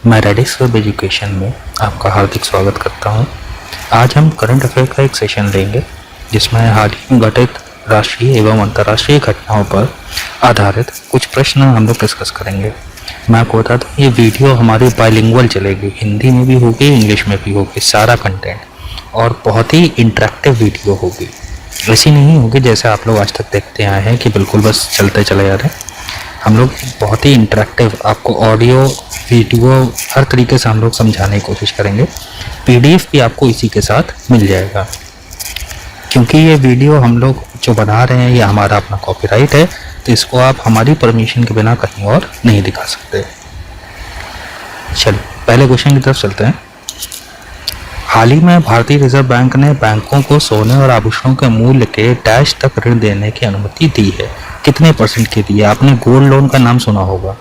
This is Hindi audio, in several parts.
मैं रेडिक्स वेब एजुकेशन में आपका हार्दिक स्वागत करता हूं। आज हम करंट अफेयर का एक सेशन लेंगे जिसमें हाल ही में घटित राष्ट्रीय एवं अंतर्राष्ट्रीय घटनाओं पर आधारित कुछ प्रश्न हम लोग डिस्कस करेंगे। मैं आपको बता दूं ये वीडियो हमारी बाइलिंगुअल चलेगी, हिंदी में भी होगी, इंग्लिश में भी होगी, सारा कंटेंट, और बहुत ही इंटरेक्टिव वीडियो होगी। ऐसी नहीं होगी जैसे आप लोग आज तक देखते आए हैं कि बिल्कुल बस चलते चले जा रहे हैं। हम लोग बहुत ही इंटरेक्टिव, आपको ऑडियो वीडियो हर तरीके से हम लोग समझाने की कोशिश करेंगे। पीडीएफ भी आपको इसी के साथ मिल जाएगा, क्योंकि ये वीडियो हम लोग जो बना रहे हैं ये हमारा अपना कॉपीराइट है, तो इसको आप हमारी परमिशन के बिना कहीं और नहीं दिखा सकते। चलिए पहले क्वेश्चन की तरफ चलते हैं। हाल ही में भारतीय रिजर्व बैंक ने बैंकों को सोने और आभूषणों के मूल्य के डैश तक ऋण देने की अनुमति दी है। कितने परसेंट की दी है? आपने गोल्ड लोन का नाम सुना होगा।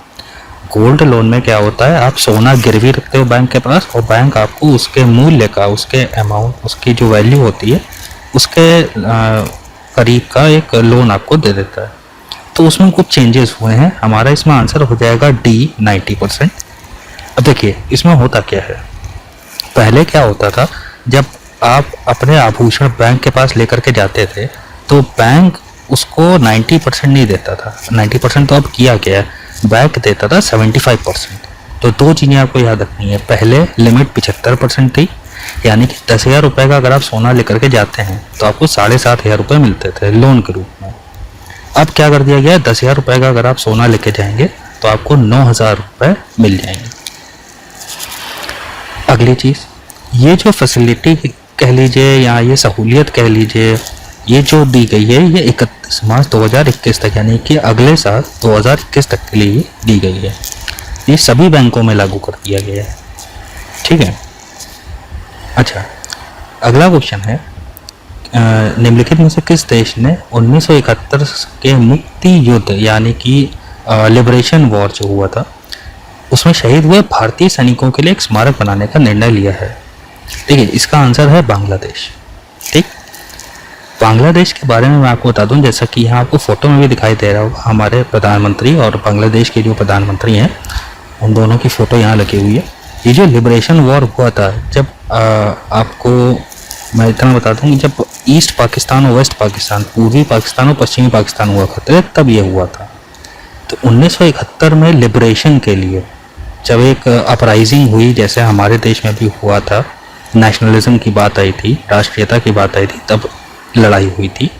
गोल्ड लोन में क्या होता है, आप सोना गिरवी रखते हो बैंक के पास और बैंक आपको उसके मूल्य का, उसके अमाउंट, उसकी जो वैल्यू होती है उसके करीब का एक लोन आपको दे देता है। तो उसमें कुछ चेंजेस हुए हैं। हमारा इसमें आंसर हो जाएगा डी, 90%। अब देखिए इसमें होता क्या है। पहले क्या होता था, जब आप अपने आभूषण बैंक के पास लेकर के जाते थे तो बैंक उसको 90% नहीं देता था। 90% तो अब किया गया है, बैंक देता था 75%। तो दो चीज़ें आपको याद रखनी है। पहले लिमिट 75% थी, यानी कि 10,000 रुपये का अगर आप सोना लेकर के जाते हैं तो आपको 7,500 रुपये मिलते थे लोन के रूप में। अब क्या कर दिया गया, 10,000 रुपये का अगर आप सोना लेके जाएंगे तो आपको 9,000 रुपये मिल जाएंगे। अगली चीज़, ये जो फैसिलिटी कह लीजिए या ये सहूलियत कह लीजिए, ये जो दी गई है ये 31 मार्च 2021 तक, यानी कि अगले साल 2021 तक के लिए दी गई है। ये सभी बैंकों में लागू कर दिया गया है, ठीक है। अच्छा, अगला क्वेश्चन है, निम्नलिखित में से किस देश ने 1971 के मुक्ति युद्ध यानी कि लिबरेशन वॉर जो हुआ था उसमें शहीद हुए भारतीय सैनिकों के लिए एक स्मारक बनाने का निर्णय लिया है? देखिए इसका आंसर है बांग्लादेश। ठीक, बांग्लादेश के बारे में मैं आपको बता दूं, जैसा कि यहाँ आपको फोटो में भी दिखाई दे रहा होगा, हमारे प्रधानमंत्री और बांग्लादेश के जो प्रधानमंत्री हैं उन दोनों की फ़ोटो यहाँ लगी हुई है। ये जो लिबरेशन वॉर हुआ था, जब आपको मैं इतना बता दूँ कि जब ईस्ट पाकिस्तान और वेस्ट पाकिस्तान, पूर्वी पाकिस्तान और पश्चिमी पाकिस्तान हुआ करते थे, तब ये हुआ था। तो 1971 में लिबरेशन के लिए जब एक अपराइजिंग हुई, जैसे हमारे देश में भी हुआ था, नेशनलिज्म की बात आई थी, राष्ट्रीयता की बात आई थी, तब लड़ाई हुई थी,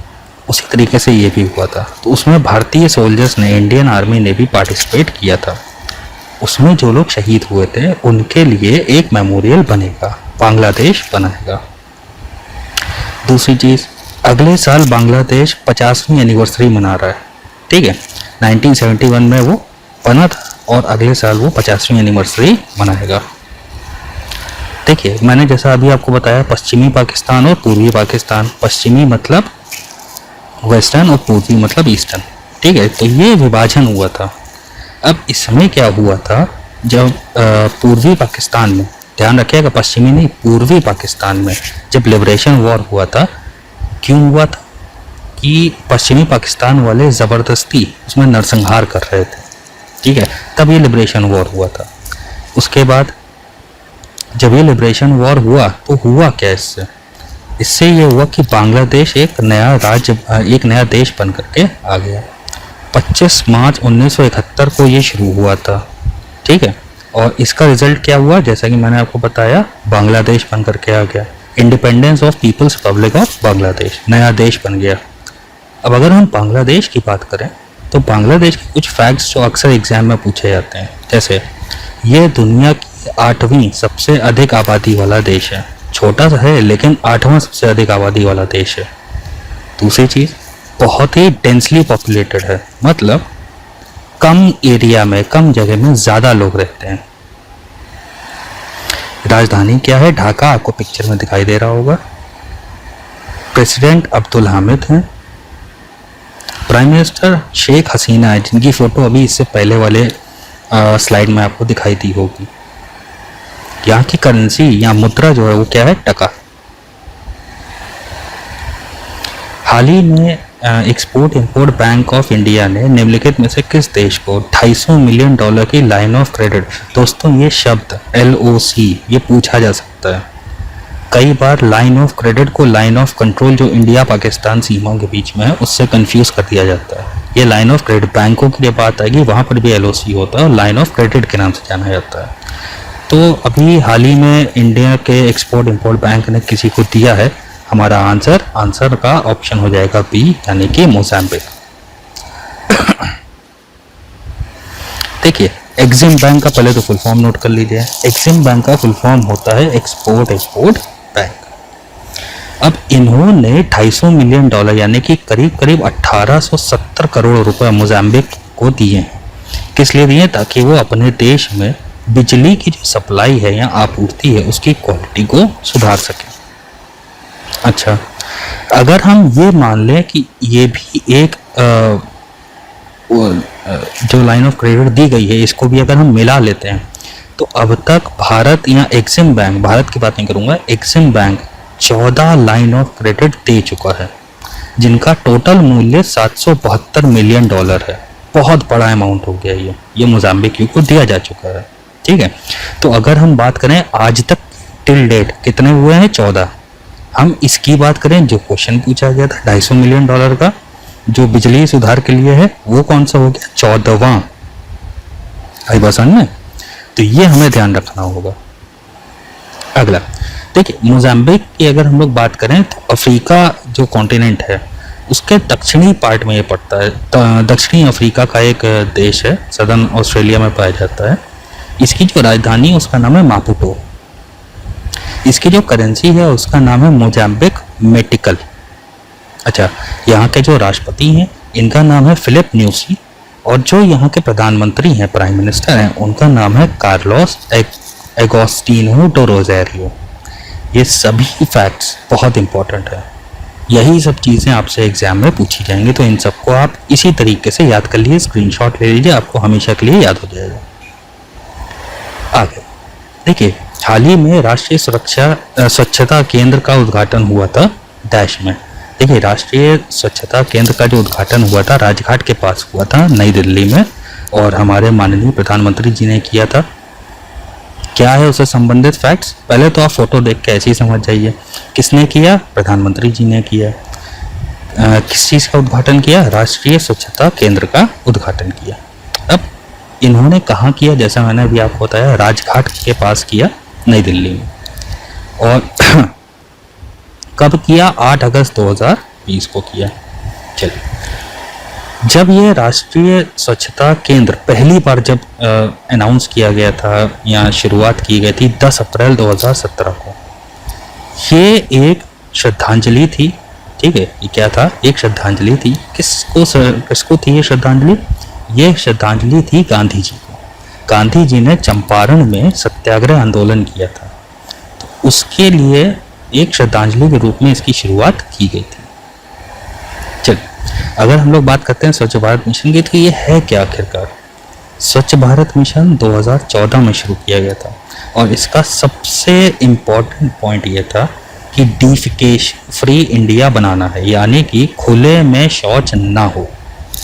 उसी तरीके से ये भी हुआ था। तो उसमें भारतीय सोल्जर्स ने, इंडियन आर्मी ने भी पार्टिसिपेट किया था। उसमें जो लोग शहीद हुए थे उनके लिए एक मेमोरियल बनेगा, बांग्लादेश बनाएगा। दूसरी चीज़, अगले साल बांग्लादेश 50वीं एनिवर्सरी मना रहा है, ठीक है। 1971 में वो बना था और अगले साल वो 50वीं एनिवर्सरी मनाएगा। देखिए मैंने जैसा अभी आपको बताया, पश्चिमी पाकिस्तान और पूर्वी पाकिस्तान, पश्चिमी मतलब वेस्टर्न और पूर्वी मतलब ईस्टर्न, ठीक है। तो ये विभाजन हुआ था। अब इसमें क्या हुआ था, जब पूर्वी पाकिस्तान में, ध्यान रखिएगा पश्चिमी नहीं, पूर्वी पाकिस्तान में जब लिबरेशन वॉर हुआ था, क्यों हुआ था कि पश्चिमी पाकिस्तान वाले ज़बरदस्ती उसमें नरसंहार कर रहे थे, ठीक है, तब ये लिबरेशन वॉर हुआ था। उसके बाद जब ये लिबरेशन वॉर हुआ तो हुआ क्या इससे? इससे ये हुआ कि बांग्लादेश एक नया राज्य, एक नया देश बन करके आ गया। 25 मार्च 1971 को ये शुरू हुआ था, ठीक है। और इसका रिजल्ट क्या हुआ, जैसा कि मैंने आपको बताया, बांग्लादेश बन करके आ गया। Independence of people's republic of Bangladesh, नया देश बन गया। अब अगर हम बांग्लादेश की बात करें तो बांग्लादेश के कुछ फैक्ट्स जो अक्सर एग्जाम में पूछे जाते हैं, जैसे ये दुनिया की 8वीं सबसे अधिक आबादी वाला देश है। छोटा सा है लेकिन 8वां सबसे अधिक आबादी वाला देश है। दूसरी चीज़, बहुत ही डेंसली पॉपुलेटेड है, मतलब कम एरिया में, कम जगह में ज़्यादा लोग रहते हैं। राजधानी क्या है? ढाका, आपको पिक्चर में दिखाई दे रहा होगा। प्रेसिडेंट अब्दुल हामिद हैं। प्राइम मिनिस्टर शेख हसीना है, जिनकी फ़ोटो अभी इससे पहले वाले स्लाइड में आपको दिखाई दी होगी। यहाँ की करेंसी या मुद्रा जो है वो क्या है? टका। हाल ही में export import bank of India ने निम्नलिखित में से किस देश को $250 मिलियन की लाइन ऑफ क्रेडिट, दोस्तों ये शब्द LOC ये पूछा जा सकता है। कई बार लाइन ऑफ क्रेडिट को लाइन ऑफ कंट्रोल जो इंडिया पाकिस्तान सीमाओं के बीच में है उससे कंफ्यूज कर दिया जाता है। ये लाइन ऑफ क्रेडिट बैंकों की बात आएगी, वहाँ पर भी LOC होता है और लाइन ऑफ क्रेडिट के नाम से जाना जाता है। तो अभी हाल ही में इंडिया के एक्सपोर्ट इंपोर्ट बैंक ने किसी को दिया है। हमारा आंसर का ऑप्शन हो जाएगा बी, यानी कि मोज़ाम्बिक। देखिए एक्सिम बैंक का पहले तो फुल फॉर्म नोट कर लीजिए। एक्सिम बैंक का फुल फॉर्म होता है एक्सपोर्ट एक्सपोर्ट बैंक। अब इन्होंने $250 मिलियन यानी कि करीब करीब 1870 करोड़ रुपए मोज़ाम्बिक को दिए हैं। किस लिए दिए? ताकि वो अपने देश में बिजली की जो सप्लाई है या आपूर्ति है उसकी क्वालिटी को सुधार सके। अच्छा, अगर हम ये मान लें कि ये भी एक जो लाइन ऑफ क्रेडिट दी गई है इसको भी अगर हम मिला लेते हैं तो अब तक भारत या एक्सिम बैंक, भारत की बात नहीं करूंगा, Exim bank 14 line of credit दे चुका है जिनका टोटल मूल्य $772 मिलियन है। बहुत बड़ा अमाउंट हो गया ये मोज़ाम्बिक को दिया जा चुका है। ठीक है, तो अगर हम बात करें आज तक टिल डेट कितने हुए हैं? 14। हम इसकी बात करें जो क्वेश्चन पूछा गया था $250 मिलियन का जो बिजली सुधार के लिए है वो कौन सा हो गया? 14वां। आई बात समझ में? तो ये हमें ध्यान रखना होगा। अगला देखिए, मोज़ाम्बिक की अगर हम लोग बात करें तो अफ्रीका जो कॉन्टिनेंट है उसके दक्षिणी पार्ट में ये पड़ता है। दक्षिणी अफ्रीका का एक देश है, सदर्न ऑस्ट्रेलिया में पाया जाता है। इसकी जो राजधानी है उसका नाम है मापुटो। इसकी जो करेंसी है उसका नाम है मोज़ाम्बिक मेटिकल। अच्छा, यहाँ के जो राष्ट्रपति हैं इनका नाम है फिलिप न्यूसी और जो यहाँ के प्रधानमंत्री हैं, प्राइम मिनिस्टर हैं, उनका नाम है कार्लोस एगोस्टिनो डो रोज़ारियो। ये सभी फैक्ट्स बहुत इंपॉर्टेंट है। यही सब चीज़ें आपसे एग्जाम में पूछी जाएंगी, तो इन सबको आप इसी तरीके से याद कर लीजिए, स्क्रीनशॉट ले लीजिए, आपको हमेशा के लिए याद हो जाएगा। आगे देखिए, हाल ही में राष्ट्रीय स्वच्छता केंद्र का उद्घाटन हुआ था डैश में। देखिए, राष्ट्रीय स्वच्छता केंद्र का जो उद्घाटन हुआ था राजघाट के पास हुआ था नई दिल्ली में और हमारे माननीय प्रधानमंत्री जी ने किया था। क्या है उससे संबंधित फैक्ट्स? पहले तो आप फोटो देख के ऐसे ही समझ जाइए। किसने किया? प्रधानमंत्री जी ने किया। किस चीज़ का उद्घाटन किया? राष्ट्रीय स्वच्छता केंद्र का उद्घाटन किया। अब इन्होंने कहाँ किया? जैसा मैंने अभी आपको बताया, राजघाट के पास किया नई दिल्ली में। और कब किया? 8 अगस्त 2020 को किया। चलिए, जब ये राष्ट्रीय स्वच्छता केंद्र पहली बार जब अनाउंस किया गया था या शुरुआत की गई थी 10 अप्रैल 2017 को, ये एक श्रद्धांजलि थी। ठीक है, ये क्या था? एक श्रद्धांजलि थी। किसको थी ये श्रद्धांजलि? ये श्रद्धांजलि थी गांधी जी को। गांधी जी ने चंपारण में सत्याग्रह आंदोलन किया था, तो उसके लिए एक श्रद्धांजलि के रूप में इसकी शुरुआत की गई थी। चलिए, अगर हम लोग बात करते हैं स्वच्छ भारत मिशन की, तो ये है क्या आखिरकार? स्वच्छ भारत मिशन 2014 में शुरू किया गया था और इसका सबसे इम्पोर्टेंट पॉइंट ये था कि डिफिकेशन फ्री इंडिया बनाना है, यानी कि खुले में शौच ना हो।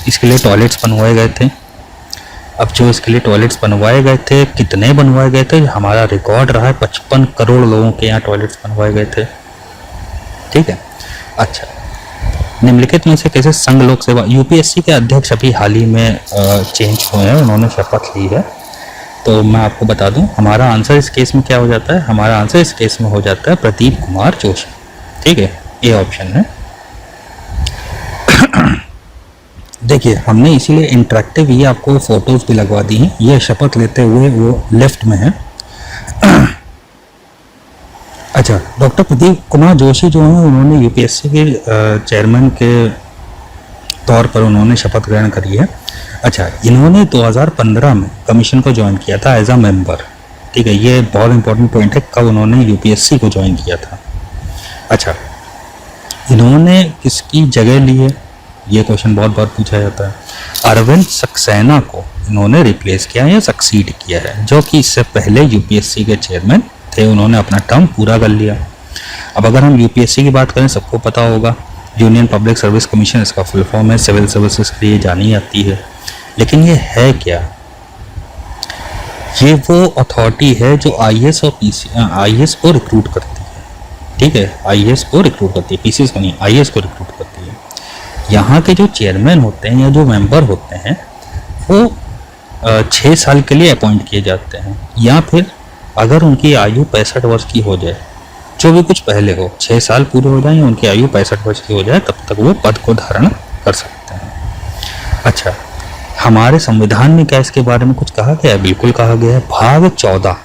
इसके लिए टॉयलेट्स बनवाए गए थे। अब जो इसके लिए टॉयलेट्स बनवाए गए थे, कितने बनवाए गए थे? हमारा रिकॉर्ड रहा है 55 करोड़ लोगों के यहाँ टॉयलेट्स बनवाए गए थे। ठीक है, अच्छा, निम्नलिखित में से कैसे संघ लोक सेवा यूपीएससी के अध्यक्ष अभी हाल ही में चेंज हुए हैं, उन्होंने शपथ ली है। तो मैं आपको बता दूं, हमारा आंसर इस केस में क्या हो जाता है? हमारा आंसर इस केस में हो जाता है प्रदीप कुमार जोशी। ठीक है, ये ऑप्शन है। देखिए, हमने इसीलिए इंटरेक्टिव ये आपको फोटोज भी लगवा दी हैं। ये शपथ लेते हुए वो लेफ्ट में है। अच्छा, डॉक्टर प्रदीप कुमार जोशी जो हैं उन्होंने यूपीएससी के चेयरमैन के तौर पर उन्होंने शपथ ग्रहण करी है। अच्छा, इन्होंने 2015 में कमीशन को ज्वाइन किया था एज अ मेंबर। ठीक है, ये बहुत इंपॉर्टेंट पॉइंट है, कब उन्होंने यूपीएससी को ज्वाइन किया था। अच्छा, इन्होंने किसकी जगह ली है? ये क्वेश्चन बहुत बार पूछा जाता है। अरविंद सक्सेना को इन्होंने रिप्लेस किया या सक्सीड किया है, जो कि इससे पहले यूपीएससी के चेयरमैन थे। उन्होंने अपना टर्म पूरा कर लिया। अब अगर हम यूपीएससी की बात करें, सबको पता होगा यूनियन पब्लिक सर्विस कमीशन इसका फुल फॉर्म है, सिविल सर्विसेज के लिए जानी जाती है। लेकिन ये है क्या? ये वो अथॉरिटी है जो आईएएस और आईएएस को रिक्रूट करती है, ठीक है, आईएएस को रिक्रूट करती है, पीसीएस को नहीं, आईएएस को रिक्रूट करती है। यहाँ के जो चेयरमैन होते हैं या जो मेंबर होते हैं वो 6 साल के लिए अपॉइंट किए जाते हैं, या फिर अगर उनकी आयु 65 वर्ष की हो जाए, जो भी कुछ पहले हो, 6 साल पूरे हो जाए या उनकी आयु 65 वर्ष की हो जाए, तब तक वो पद को धारण कर सकते हैं। अच्छा, हमारे संविधान में क्या इसके बारे में कुछ कहा गया है? बिल्कुल कहा गया है। भाग 14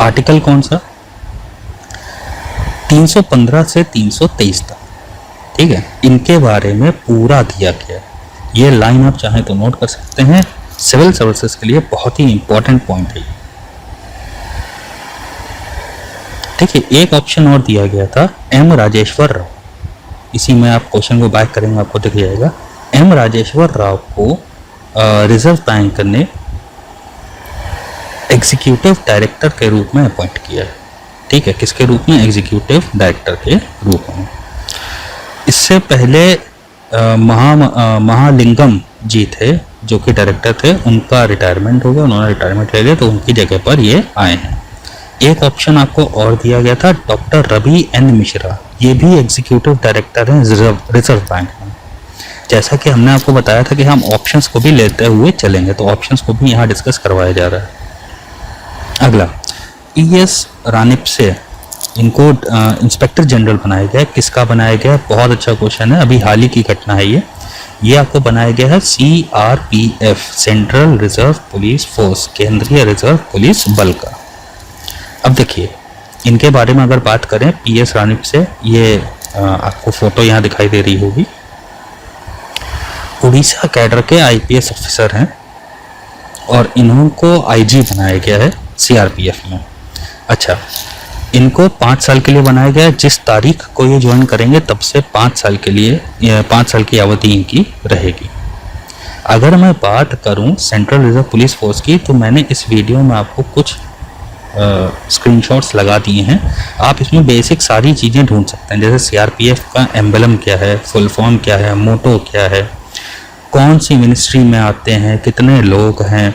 आर्टिकल कौन सा? 315 से 323 तक, ठीक है, इनके बारे में पूरा दिया गया है। ये लाइन आप चाहें तो नोट कर सकते हैं, सिविल सर्विसेज के लिए बहुत ही इंपॉर्टेंट पॉइंट है। देखिए, एक ऑप्शन और दिया गया था एम राजेश्वर राव, इसी में आप क्वेश्चन को बैक करेंगे आपको दिख जाएगा। एम राजेश्वर राव को रिजर्व बैंक ने एग्जीक्यूटिव डायरेक्टर के रूप में अपॉइंट किया है, ठीक है, किसके रूप में? एग्जीक्यूटिव डायरेक्टर के रूप में। इससे पहले महालिंगम जी थे जो कि डायरेक्टर थे, उनका रिटायरमेंट हो गया, उन्होंने रिटायरमेंट ले लिया, तो उनकी जगह पर ये आए हैं। एक ऑप्शन आपको और दिया गया था डॉक्टर रवि एन मिश्रा, ये भी एग्जीक्यूटिव डायरेक्टर हैं रिजर्व बैंक में। जैसा कि हमने आपको बताया था कि हम ऑप्शंस को भी लेते हुए चलेंगे, तो ऑप्शंस को भी यहाँ डिस्कस करवाया जा रहा है। अगला, ES रानिप से इनको इंस्पेक्टर जनरल बनाया गया है। किसका बनाया गया है? बहुत अच्छा क्वेश्चन है, अभी हाल ही की घटना है ये आपको बनाया गया है CRPF, central reserve police force, केंद्रीय रिजर्व पुलिस बल का। अब देखिए, इनके बारे में अगर बात करें PS रानिप से, ये आपको फोटो यहाँ दिखाई दे रही होगी, उड़ीसा कैडर के IPS ऑफिसर हैं और इनको IG बनाया गया है CRPF में। अच्छा, इनको 5 साल के लिए बनाया गया है, जिस तारीख को ये ज्वाइन करेंगे तब से 5 साल के लिए, 5 साल की अवधि इनकी रहेगी। अगर मैं बात करूं सेंट्रल रिजर्व पुलिस फोर्स की, तो मैंने इस वीडियो में आपको कुछ स्क्रीनशॉट्स लगा दिए हैं, आप इसमें बेसिक सारी चीज़ें ढूंढ सकते हैं, जैसे CRPF का एम्बलम क्या है, फुल फॉर्म क्या है, मोटो क्या है, कौन सी मिनिस्ट्री में आते हैं, कितने लोग हैं,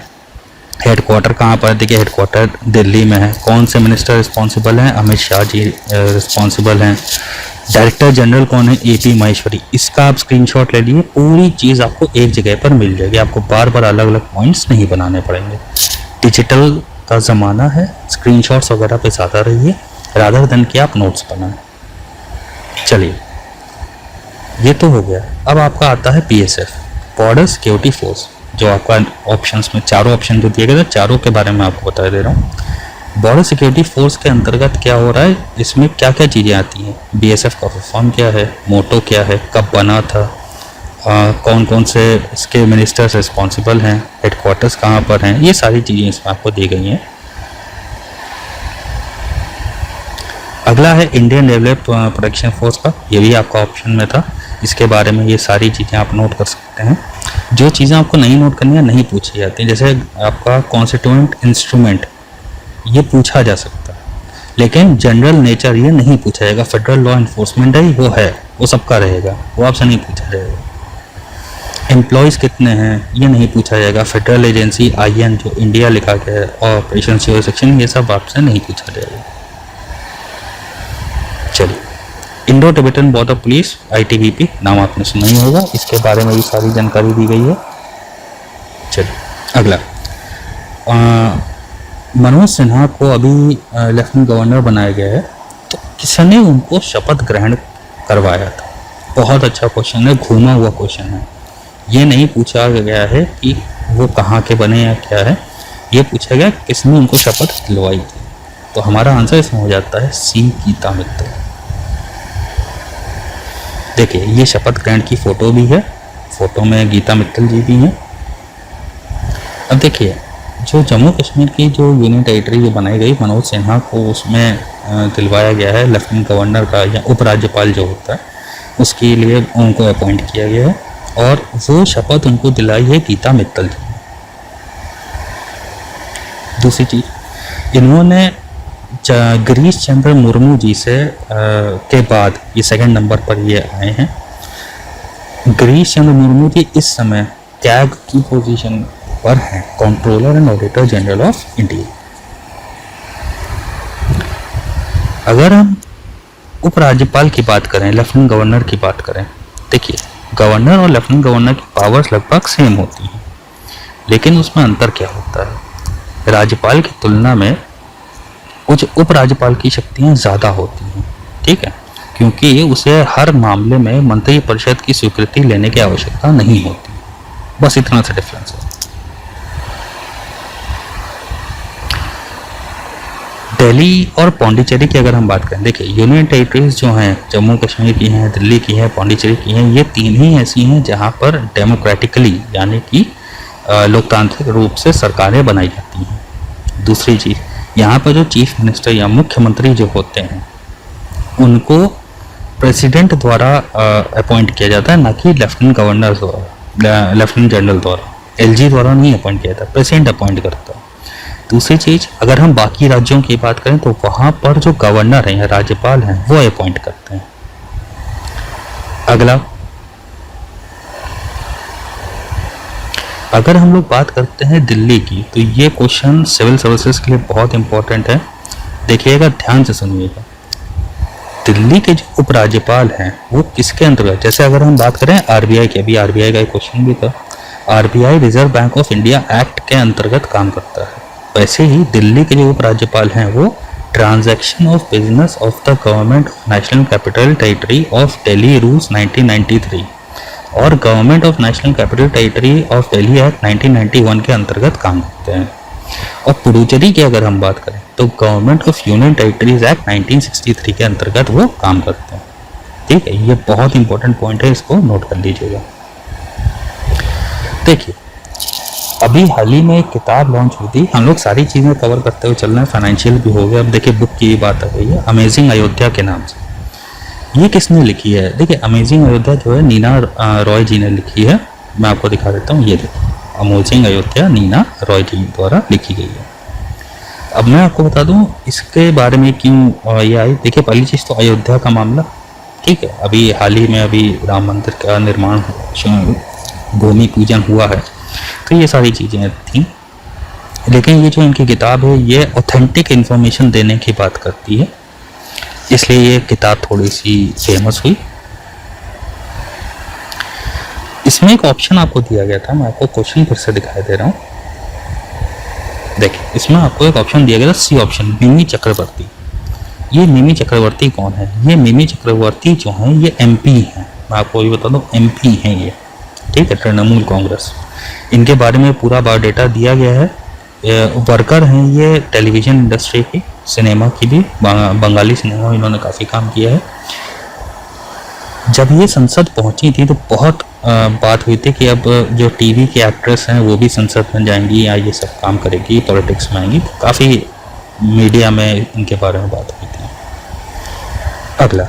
हेडक्वार्टर कहाँ पर? देखिए, हेडक्वार्टर दिल्ली में है। कौन से मिनिस्टर रिस्पॉन्सिबल हैं? अमित शाह जी रिस्पॉन्सिबल हैं। डायरेक्टर जनरल कौन है? AP माहेश्वरी। इसका आप स्क्रीनशॉट ले लिए, पूरी चीज़ आपको एक जगह पर मिल जाएगी, आपको बार बार अलग अलग पॉइंट्स नहीं बनाने पड़ेंगे। डिजिटल का ज़माना है, स्क्रीनशॉट्स वगैरह पे ज़्यादा रहिए रादर देन कि आप नोट्स बनाएं। चलिए, ये तो हो गया। अब आपका आता है BSF, बॉर्डर सिक्योरिटी फोर्स, जो आपका ऑप्शंस में चारों ऑप्शन जो दिए गए थे, चारों के बारे में आपको बता दे रहा हूँ। बॉर्डर सिक्योरिटी फोर्स के अंतर्गत क्या हो रहा है, इसमें क्या क्या चीज़ें आती हैं, BSF का फॉर्म क्या है, मोटो क्या है, कब बना था, कौन कौन से इसके मिनिस्टर्स रिस्पॉन्सिबल हैं, हेडक्वार्टर्स कहाँ पर हैं, ये सारी चीज़ें इसमें आपको दी गई हैं। अगला है इंडियन रेलवे प्रोटेक्शन फोर्स का, ये भी आपका ऑप्शन में था, इसके बारे में ये सारी चीज़ें आप नोट कर सकते हैं। जो चीज़ें आपको नहीं नोट करनी है, नहीं पूछी जाती, जैसे आपका कॉन्स्टिट्यूएंट इंस्ट्रूमेंट, ये पूछा जा सकता है, लेकिन जनरल नेचर ये नहीं पूछा जाएगा। फेडरल लॉ इन्फोर्समेंट है, वो है, वो सबका रहेगा, वो आपसे नहीं पूछा जाएगा। एम्प्लॉयज़ कितने हैं, ये नहीं पूछा जाएगा। फेडरल एजेंसी IN जो इंडिया लिखा गया है, ऑपरेशन सेक्शन, ये सब आपसे नहीं पूछा जाएगा। चलिए, Indo Tibetan border police ITBP, नाम आपने सुना ही होगा, इसके बारे में भी सारी जानकारी दी गई है। चलिए, अगला, मनोज सिन्हा को अभी लेफ्टिनेंट गवर्नर बनाया गया है, तो किसने उनको शपथ ग्रहण करवाया था? बहुत अच्छा क्वेश्चन है, घूमा हुआ क्वेश्चन है। ये नहीं पूछा गया है कि वो कहाँ के बने या क्या है, ये पूछा गया किसने उनको शपथ दिलवाई थी। तो हमारा आंसर इसमें हो जाता है C, गीता मित्तल। देखिए, ये शपथ ग्रहण की फोटो भी है, फोटो में गीता मित्तल जी भी हैं। अब देखिए, जो जम्मू कश्मीर की जो यूनियन टेरिटरी जो बनाई गई, मनोज सिन्हा को उसमें दिलवाया गया है लेफ्टिनेंट गवर्नर का या उपराज्यपाल जो होता है, उसके लिए उनको अपॉइंट किया गया है, और वो शपथ उनको दिलाई है गीता मित्तल जी। दूसरी चीज़, इन्होंने गिरीश चंद्र मुर्मू जी से के बाद ये सेकंड नंबर पर ये आए हैं। गिरीश चंद्र मुर्मू जी इस समय कैग की पोजीशन पर हैं, controller and auditor general of India. अगर हम उपराज्यपाल की बात करें, लेफ्टिनेंट गवर्नर की बात करें, देखिए गवर्नर और लेफ्टिनेंट गवर्नर की पावर्स लगभग सेम होती हैं, लेकिन उसमें अंतर क्या होता है, राज्यपाल की तुलना में कुछ उपराज्यपाल की शक्तियां ज़्यादा होती हैं, ठीक है, क्योंकि उसे हर मामले में मंत्रिपरिषद की स्वीकृति लेने की आवश्यकता नहीं होती। बस इतना सा डिफरेंस है। दिल्ली और पौंडीचेरी की अगर हम बात करें, देखिए यूनियन टेरिटरीज जो हैं, जम्मू कश्मीर की हैं, दिल्ली की है, पौंडीचेरी की हैं, ये तीन ही ऐसी हैं जहां पर डेमोक्रेटिकली यानी कि लोकतांत्रिक रूप से सरकारें बनाई जाती हैं। दूसरी चीज़, यहाँ पर जो चीफ मिनिस्टर या मुख्यमंत्री जो होते हैं उनको प्रेसिडेंट द्वारा अपॉइंट किया जाता है, ना कि लेफ्टिनेंट गवर्नर द्वारा, लेफ्टिनेंट जनरल द्वारा, एलजी द्वारा नहीं अपॉइंट किया जाता, प्रेसिडेंट अपॉइंट करता है। दूसरी चीज़, अगर हम बाकी राज्यों की बात करें तो वहाँ पर जो गवर्नर हैं या राज्यपाल हैं वो अपॉइंट करते हैं। अगला, अगर हम लोग बात करते हैं दिल्ली की, तो ये क्वेश्चन सिविल सर्विसेज के लिए बहुत इंपॉर्टेंट है, देखिएगा ध्यान से सुनिएगा। दिल्ली के जो उपराज्यपाल हैं वो किसके अंतर्गत, जैसे अगर हम बात करें आरबीआई की, अभी आरबीआई का एक क्वेश्चन भी था, RBI reserve bank of India act के अंतर्गत काम करता है, वैसे ही दिल्ली के जो उपराज्यपाल हैं वो transaction of business of the government of national capital territory of Delhi rules 1993 और government of national capital territory of Delhi act 1991 के अंतर्गत काम करते हैं। और पुडुचेरी की अगर हम बात करें तो government of union territories act 1963 के अंतर्गत वो काम करते हैं, ठीक है। ये बहुत इंपॉर्टेंट पॉइंट है, इसको नोट कर लीजिएगा। देखिए अभी हाल ही में एक किताब लॉन्च हुई थी, हम लोग सारी चीज़ें कवर करते हुए चल रहे हैं, फाइनेंशियल भी हो गया, अब देखिए बुक की बात आ गई है, अमेजिंग अयोध्या के नाम से। ये किसने लिखी है, देखिए अमेजिंग अयोध्या जो है नीना रॉय जी ने लिखी है, मैं आपको दिखा देता हूँ, ये देखिए अमेजिंग अयोध्या नीना रॉय जी द्वारा लिखी गई है। अब मैं आपको बता दूं इसके बारे में क्यों ये आई। देखिए पहली चीज़ तो अयोध्या का मामला, ठीक है, अभी हाल ही में अभी राम मंदिर का निर्माण, भूमि पूजन हुआ है, तो ये सारी चीज़ें थी। लेकिन ये जो इनकी किताब है ये ऑथेंटिक इन्फॉर्मेशन देने की बात करती है, इसलिए ये किताब थोड़ी सी फेमस हुई। इसमें एक ऑप्शन आपको दिया गया था, मैं आपको क्वेश्चन फिर से दिखाई दे रहा हूँ। देखिए इसमें आपको एक ऑप्शन दिया गया था, सी ऑप्शन, मिमी चक्रवर्ती। ये मिमी चक्रवर्ती कौन है, ये मिमी चक्रवर्ती जो हैं ये एमपी हैं, मैं आपको ये बता दूँ एमपी हैं ये, ठीक है, तृणमूल कांग्रेस। इनके बारे में पूरा बायोडेटा दिया गया है। वर्कर हैं ये टेलीविज़न इंडस्ट्री की, सिनेमा की भी, बंगाली सिनेमा में इन्होंने काफ़ी काम किया है। जब ये संसद पहुंची थी तो बहुत बात हुई थी कि अब जो टीवी के एक्ट्रेस हैं वो भी संसद में जाएंगी या ये सब काम करेगी, पॉलिटिक्स में आएंगी, काफ़ी मीडिया में इनके बारे में बात हुई थी। अगला,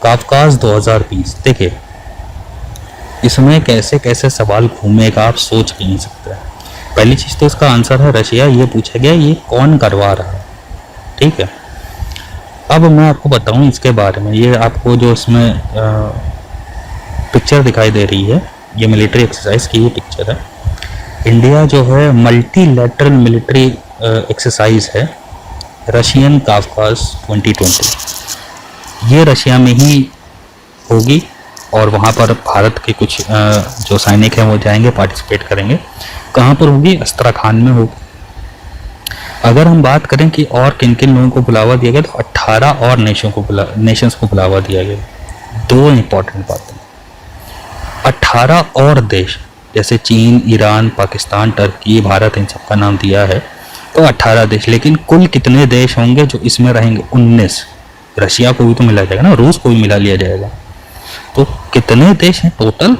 काफकाज 2020। देखिए इसमें कैसे कैसे सवाल घूमेगा आप सोच भी नहीं सकते। पहली चीज़ तो इसका आंसर है रशिया, ये पूछा गया ये कौन करवा रहा है, ठीक है। अब मैं आपको बताऊं इसके बारे में, ये आपको जो इसमें पिक्चर दिखाई दे रही है ये मिलिट्री एक्सरसाइज की ये पिक्चर है। इंडिया जो है मल्टीलैटरल मिलिट्री एक्सरसाइज है रशियन काफकाज 2020, ये रशिया में ही होगी और वहाँ पर भारत के कुछ जो सैनिक हैं वो जाएंगे, पार्टिसिपेट करेंगे। कहाँ पर होगी, अस्त्राखान में होगी। अगर हम बात करें कि और किन किन लोगों को बुलावा दिया गया, तो 18 और नेशंस को बुलावा दिया गया। दो इंपॉर्टेंट बातें, 18 और देश, जैसे चीन, ईरान, पाकिस्तान, टर्की, भारत, इन सबका नाम दिया है, तो 18 देश। लेकिन कुल कितने देश होंगे जो इसमें रहेंगे, 19। रशिया को भी तो मिला जाएगा ना, रूस को भी मिला लिया जाएगा, तो कितने देश हैं टोटल,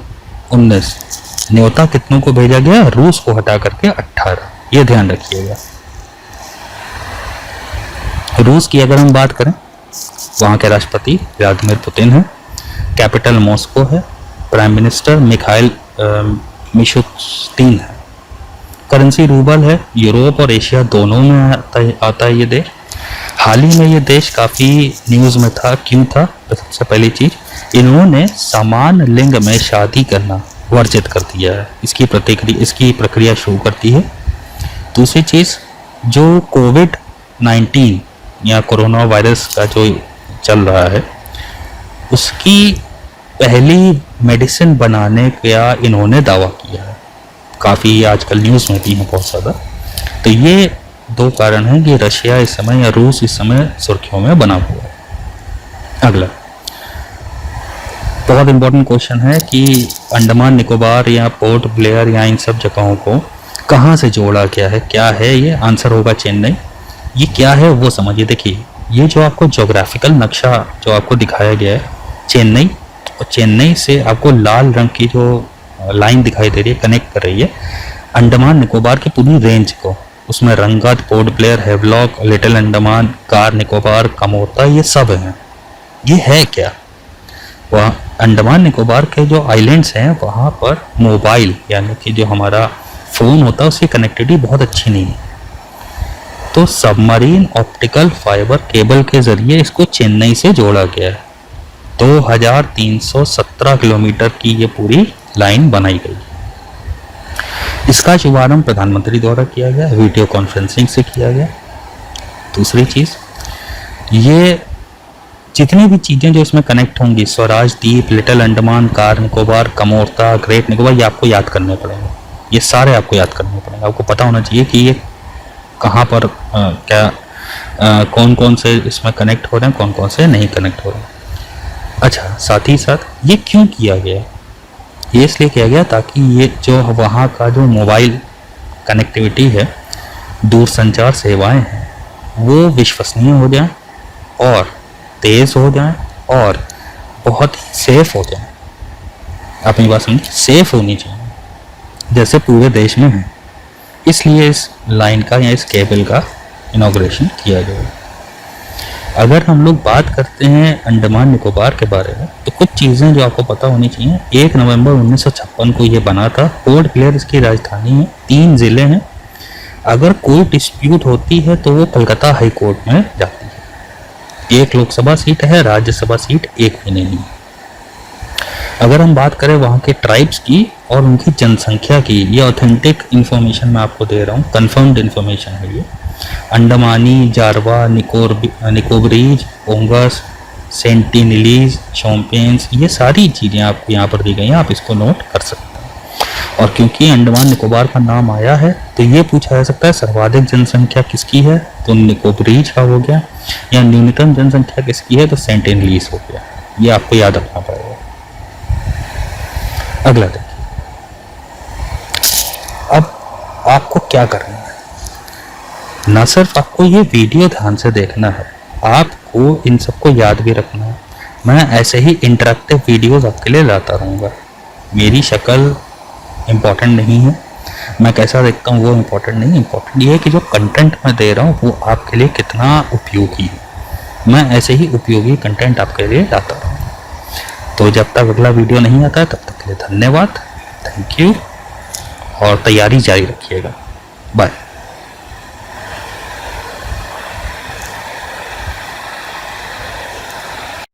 19। न्योता कितनों को भेजा गया, रूस को हटा करके 18, ये ध्यान रखिएगा। रूस की अगर हम बात करें, वहाँ के राष्ट्रपति व्लादिमीर पुतिन है, कैपिटल मॉस्को है, प्राइम मिनिस्टर मिखाइल मिशुस्तिन है, करेंसी रूबल है, यूरोप और एशिया दोनों में आता है ये देश। हाल ही में ये देश काफ़ी न्यूज़ में था। क्यों था? तो सबसे पहली चीज़, इन्होंने समान लिंग में शादी करना वर्जित कर दिया है। इसकी प्रक्रिया शुरू करती है। दूसरी चीज़, जो कोविड-19 या कोरोना वायरस का जो चल रहा है, उसकी पहली मेडिसिन बनाने का इन्होंने दावा किया है। काफ़ी आजकल न्यूज़ में भी है बहुत ज़्यादा। तो ये दो कारण हैं कि रशिया इस समय या रूस इस समय सुर्खियों में बना हुआ है। अगला बहुत इंपॉर्टेंट क्वेश्चन है कि अंडमान निकोबार या पोर्ट ब्लेयर या इन सब जगहों को कहाँ से जोड़ा गया है? क्या है ये? आंसर होगा चेन्नई। ये क्या है वो समझिए। देखिए, ये जो आपको ज्योग्राफिकल नक्शा जो आपको दिखाया गया है, चेन्नई, और चेन्नई से आपको लाल रंग की जो लाइन दिखाई दे रही है, कनेक्ट कर रही है अंडमान निकोबार की पूरी रेंज को। उसमें रंगत, port Blair, Havelock, little Andaman, car Nicobar, Kamorta, ये सब हैं। ये है क्या? वहाँ अंडमान निकोबार के जो आइलैंड्स हैं वहाँ पर मोबाइल यानी कि जो हमारा फ़ोन होता है उसकी कनेक्टिविटी बहुत अच्छी नहीं है। तो सबमरीन ऑप्टिकल फाइबर केबल के ज़रिए इसको चेन्नई से जोड़ा गया है। 2317 किलोमीटर की ये पूरी लाइन बनाई गई। इसका शुभारंभ प्रधानमंत्री द्वारा किया गया, वीडियो कॉन्फ्रेंसिंग से किया गया। दूसरी चीज़, ये जितनी भी चीज़ें जो इसमें कनेक्ट होंगी, स्वराज द्वीप, little Andaman, car Nicobar, Kamorta, great Nicobar, ये आपको याद करने पड़ेंगे। ये सारे आपको याद करने पड़ेंगे। आपको पता होना चाहिए कि ये कहाँ पर कौन कौन से इसमें कनेक्ट हो रहे हैं, कौन कौन से नहीं कनेक्ट हो रहे हैं। अच्छा, साथ ही साथ ये क्यों किया गया? ये इसलिए किया गया ताकि ये जो वहाँ का जो मोबाइल कनेक्टिविटी है, दूरसंचार सेवाएं हैं, वो विश्वसनीय हो जाएं और तेज़ हो जाएं और बहुत ही सेफ हो जाएं। अपनी बात समझिए, सेफ होनी चाहिए जैसे पूरे देश में है। इसलिए इस लाइन का या इस केबल का इनॉग्रेशन किया गया। अगर हम लोग बात करते हैं अंडमान निकोबार के बारे में, तो कुछ चीज़ें जो आपको पता होनी चाहिए। 1 नवंबर 1956 को ये बना था। पोर्ट ब्लेयर इसकी राजधानी है। 3 ज़िले हैं। अगर कोई डिस्प्यूट होती है तो वो कलकत्ता हाई कोर्ट में जाती है। 1 लोकसभा सीट है, राज्यसभा सीट 1 भी नहीं है। अगर हम बात करें वहाँ के ट्राइब्स की और उनकी जनसंख्या की, ये ऑथेंटिक इन्फॉर्मेशन मैं आपको दे रहा हूँ, कन्फर्म्ड इन्फॉर्मेशन है ये। अंडमानी, जारवा, निकोबरीज, ओंगस, सेंटिनलीज, शोम्पेन्स, ये सारी चीज़ें आपको यहाँ पर दी गई हैं। आप इसको नोट कर सकते हैं। और क्योंकि अंडमान निकोबार का नाम आया है तो ये पूछा जा सकता है सर्वाधिक जनसंख्या किसकी है, तो निकोबरीज का हो गया, या न्यूनतम जनसंख्या किसकी है, तो सेंटिनलीज हो गया। ये आपको याद रखना पड़ेगा। अगला देखिए, अब आपको क्या करना है। ना सिर्फ आपको ये वीडियो ध्यान से देखना है, आपको इन सबको याद भी रखना है। मैं ऐसे ही इंटरेक्टिव वीडियोस आपके लिए लाता रहूँगा। मेरी शक्ल इम्पोर्टेंट नहीं है, मैं कैसा देखता हूँ वो इम्पोर्टेंट नहीं है। इम्पोर्टेंट ये है कि जो कंटेंट मैं दे रहा हूँ वो आपके लिए कितना उपयोगी है। मैं ऐसे ही उपयोगी कंटेंट आपके लिए लाता रहूँगा। तो जब तक अगला वीडियो नहीं आता है तब तक के लिए धन्यवाद, थैंक यू, और तैयारी जारी रखिएगा। बाय।